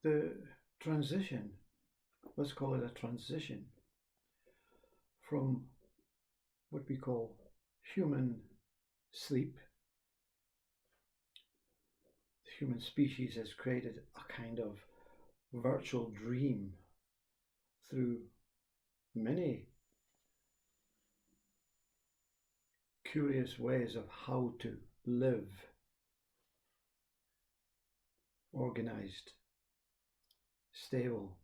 the transition, let's call it a transition, from what we call human sleep. The human species has created a kind of virtual dream through many curious ways of how to live, organized, stable.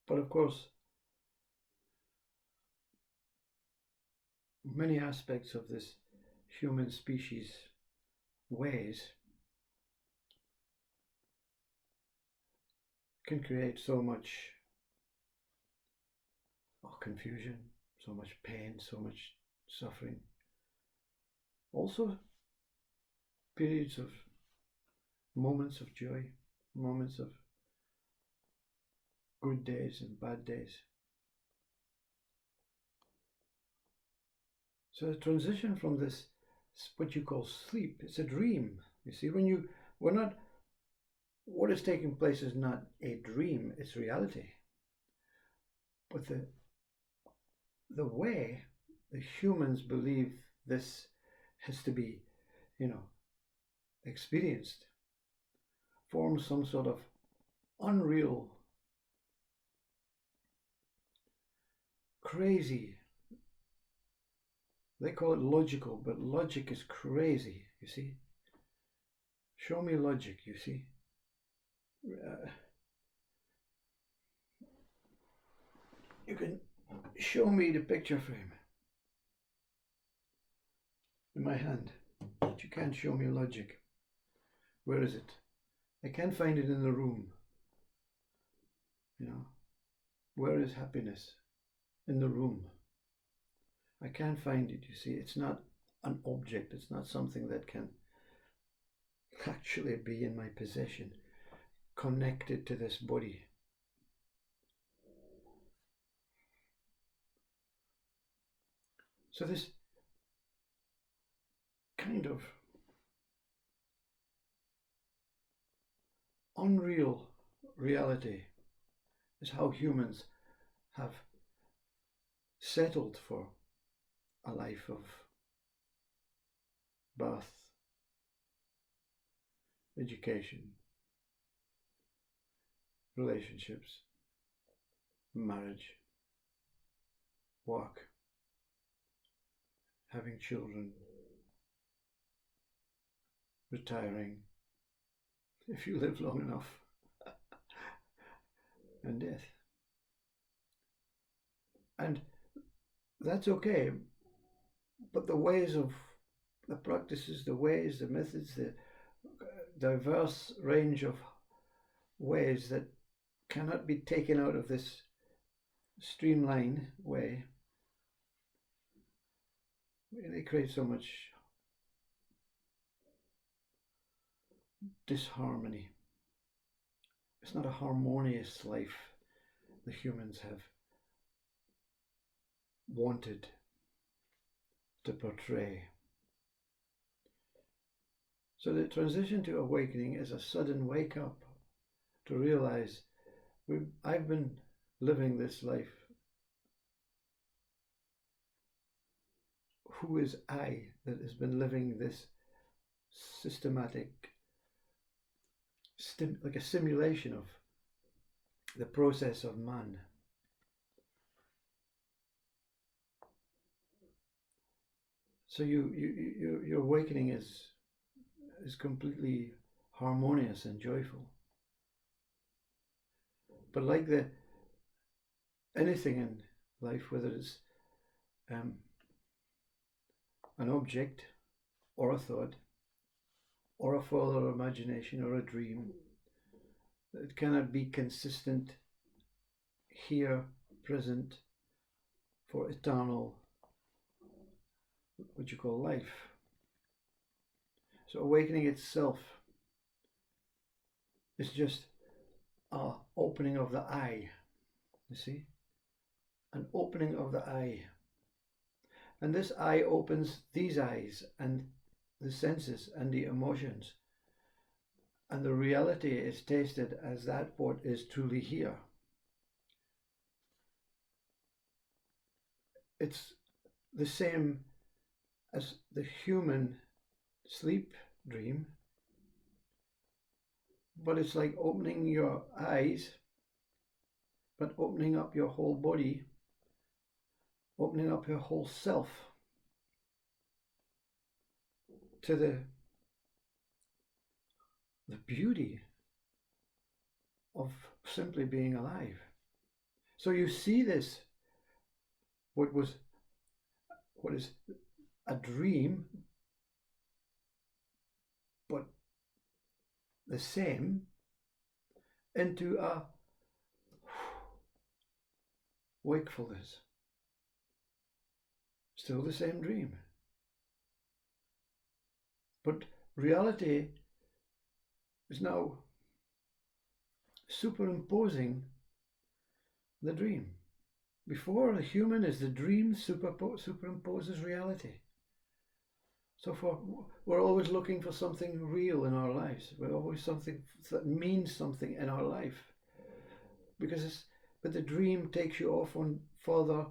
But of course, many aspects of this human species ways can create so much confusion, so much pain, so much suffering. Also, periods of moments of joy, moments of good days and bad days. So the transition from this, what you call sleep, it's a dream. You see, what is taking place is not a dream, it's reality. But the way the humans believe this has to be, experienced, forms some sort of unreal, crazy, they call it logical, but logic is crazy, you see. Show me logic, you see. You can show me the picture frame in my hand, but you can't show me logic. Where is it? I can't find it in the room. Where is happiness? In the room. I can't find it, you see. It's not an object. It's not something that can actually be in my possession, connected to this body. So this kind of unreal reality is how humans have settled for a life of birth, education, relationships, marriage, work, having children, retiring, if you live long enough, and death. And that's okay, but the ways of the practices, the ways, the methods, the diverse range of ways that cannot be taken out of this streamlined way really create so much disharmony. It's not a harmonious life the humans have wanted to portray. So the transition to awakening is a sudden wake up to realize I've been living this life. Who is I that has been living this systematic, like a simulation of the process of man? So your awakening is completely harmonious and joyful. But like anything in life, whether it's an object or a thought or a further imagination or a dream, it cannot be consistent here, present, for eternal, what you call life. So awakening itself is just an opening of the eye, you see? An opening of the eye. And this eye opens these eyes and the senses and the emotions and the reality is tasted as that what is truly here. It's the same as the human sleep dream, but it's like opening your eyes, but opening up your whole body, opening up your whole self to the beauty of simply being alive. So you see this, what is a dream, but the same, into a wakefulness. Still the same dream. But reality is now superimposing the dream. Before, the human is the dream superimposes reality. So we're always looking for something real in our lives. We're always something that means something in our life. But the dream takes you off on further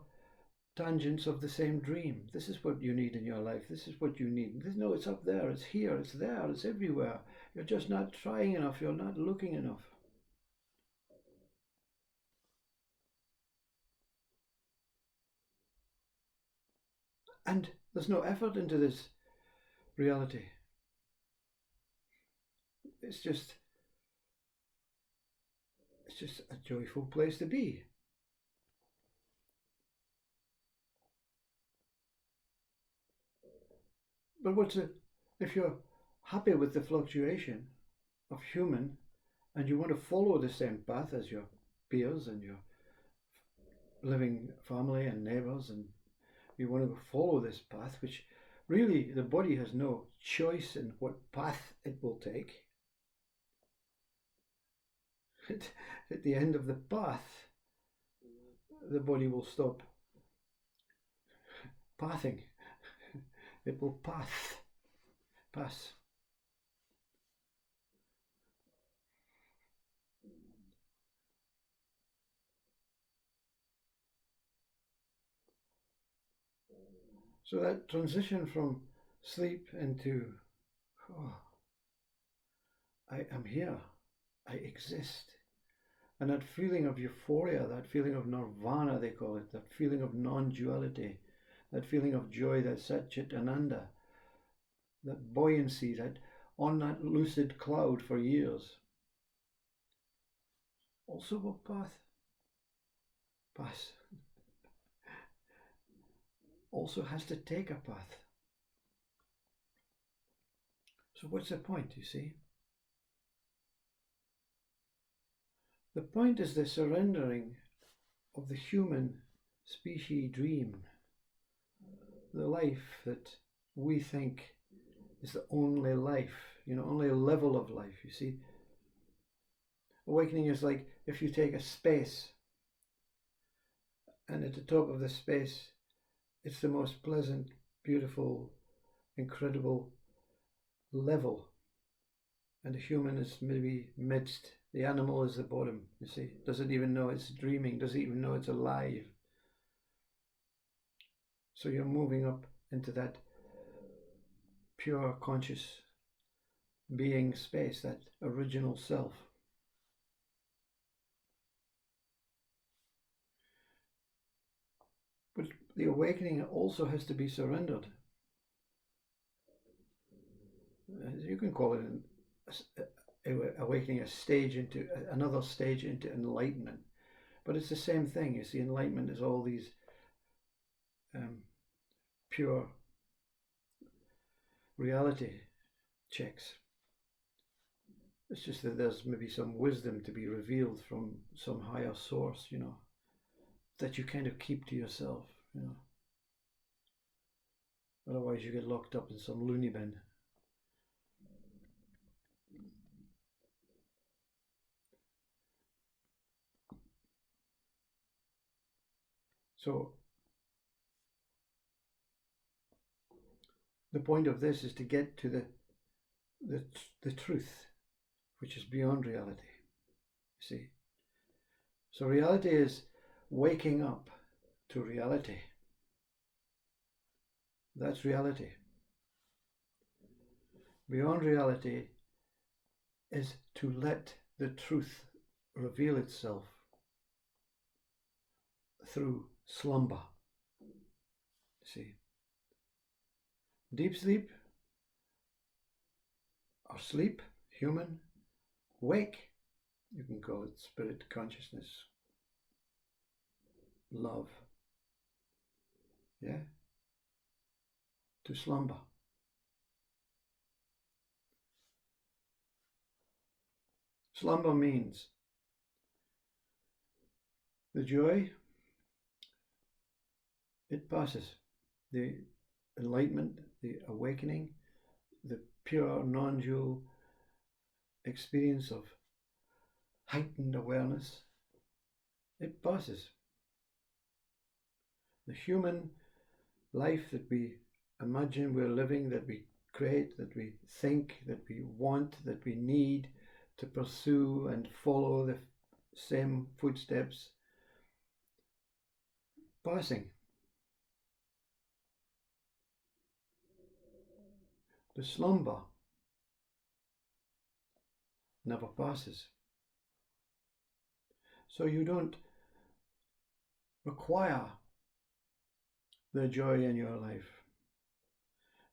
tangents of the same dream. This is what you need in your life. This is what you need. No, it's up there. It's here. It's there. It's everywhere. You're just not trying enough. You're not looking enough. And there's no effort into this reality. It's just a joyful place to be. But if you're happy with the fluctuation of human and you want to follow the same path as your peers and your living family and neighbours, and you want to follow this path, which really the body has no choice in what path it will take. At the end of the path, the body will stop pathing. It will pass. So that transition from sleep into, I am here, I exist. And that feeling of euphoria, that feeling of nirvana, they call it, that feeling of non-duality, that feeling of joy, that Satchit Ananda, that buoyancy, that on that lucid cloud for years, also will pass. Also has to take a path. So what's the point, you see? The point is the surrendering of the human species dream, the life that we think is the only life, only a level of life, you see. Awakening is like if you take a space, and at the top of the space, it's the most pleasant, beautiful, incredible level. And the human is maybe midst. The animal is the bottom, you see. Doesn't even know it's dreaming, doesn't even know it's alive. So you're moving up into that pure conscious being space, that original self. But the awakening also has to be surrendered. You can call it awakening, a stage into another stage into enlightenment, but it's the same thing. You see, enlightenment is all these pure reality checks. It's just that there's maybe some wisdom to be revealed from some higher source, that you kind of keep to yourself, Otherwise you get locked up in some loony bin. So the point of this is to get to the truth, which is beyond reality. See? So reality is waking up to reality. That's reality. Beyond reality is to let the truth reveal itself through slumber. See? Deep sleep or sleep, human, wake, you can call it spirit consciousness, love, yeah, to slumber. Slumber means the joy, it passes. The enlightenment, the awakening, the pure non-dual experience of heightened awareness, it passes. The human life that we imagine we're living, that we create, that we think, that we want, that we need to pursue and follow the same footsteps, passing. The slumber never passes. So you don't require the joy in your life.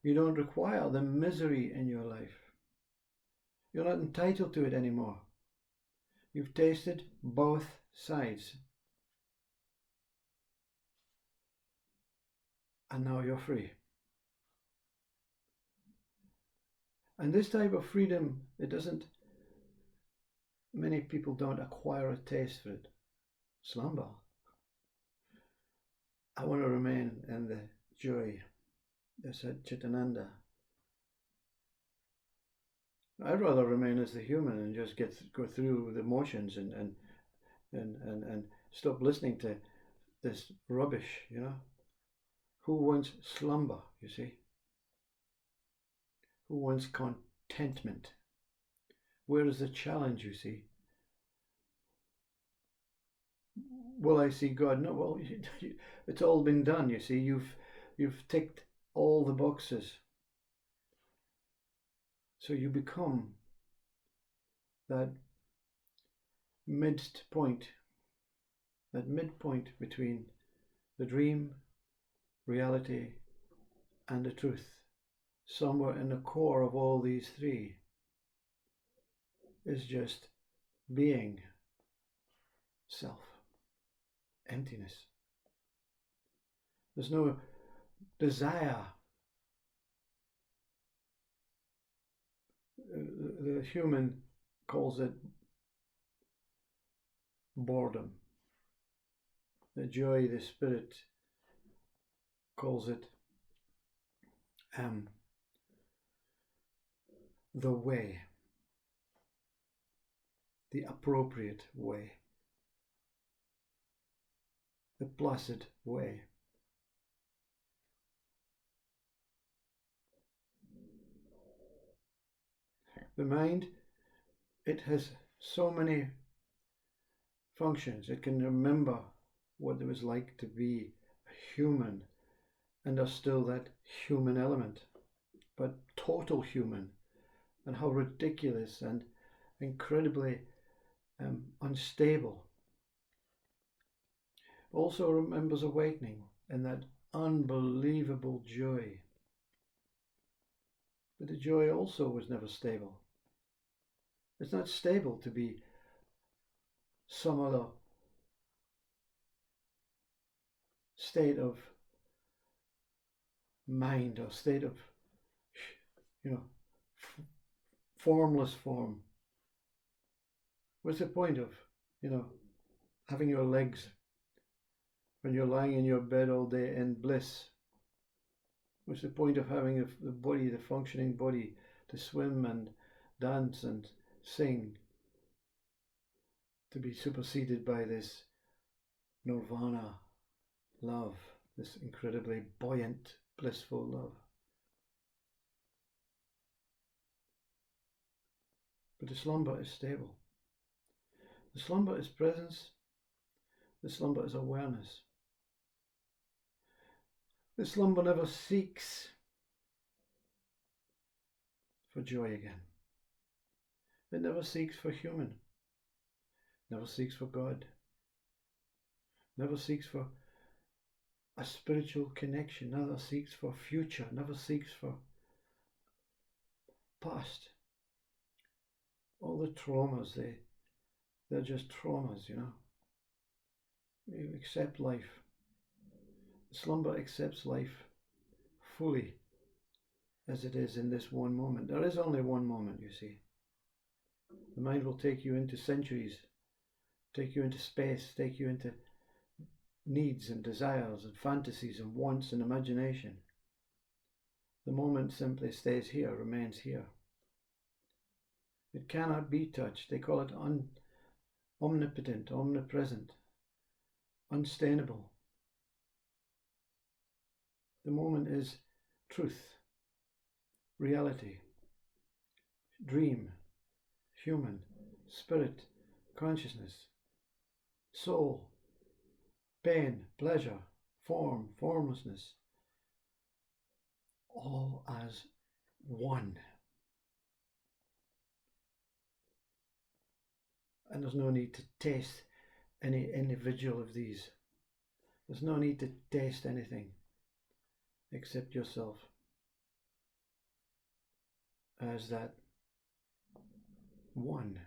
You don't require the misery in your life. You're not entitled to it anymore. You've tasted both sides. And now you're free. And this type of freedom, many people don't acquire a taste for it. Slumber. I want to remain in the joy, the Satchitananda. I'd rather remain as the human and just go through the motions and stop listening to this rubbish, you know. Who wants slumber, you see? Who wants contentment? Where is the challenge, you see? Will I see God? No, well, it's all been done, you see. You've ticked all the boxes. So you become that midpoint between the dream, reality, and the truth. Somewhere in the core of all these three is just being, self, emptiness. There's no desire. The human calls it boredom. The joy, the spirit calls it the way, the appropriate way, the placid way. The mind, it has so many functions. It can remember what it was like to be a human, and there's still that human element, but total human, and how ridiculous and incredibly unstable. Also remembers awakening and that unbelievable joy. But the joy also was never stable. It's not stable to be some other state of mind or state of, formless form. What's the point of, having your legs when you're lying in your bed all day in bliss? What's the point of having the body, the functioning body, to swim and dance and sing, to be superseded by this nirvana love, this incredibly buoyant, blissful love? But the slumber is stable. The slumber is presence. The slumber is awareness. The slumber never seeks for joy again. It never seeks for human. Never seeks for God. Never seeks for a spiritual connection. Never seeks for future. Never seeks for past. All the traumas, they're just traumas, you know. You accept life. Slumber accepts life fully as it is in this one moment. There is only one moment, you see. The mind will take you into centuries, take you into space, take you into needs and desires and fantasies and wants and imagination. The moment simply stays here, remains here. It cannot be touched. They call it omnipotent, omnipresent, unstainable. The moment is truth, reality, dream, human, spirit, consciousness, soul, pain, pleasure, form, formlessness, all as one. And there's no need to taste any individual of these. There's no need to taste anything except yourself as that one.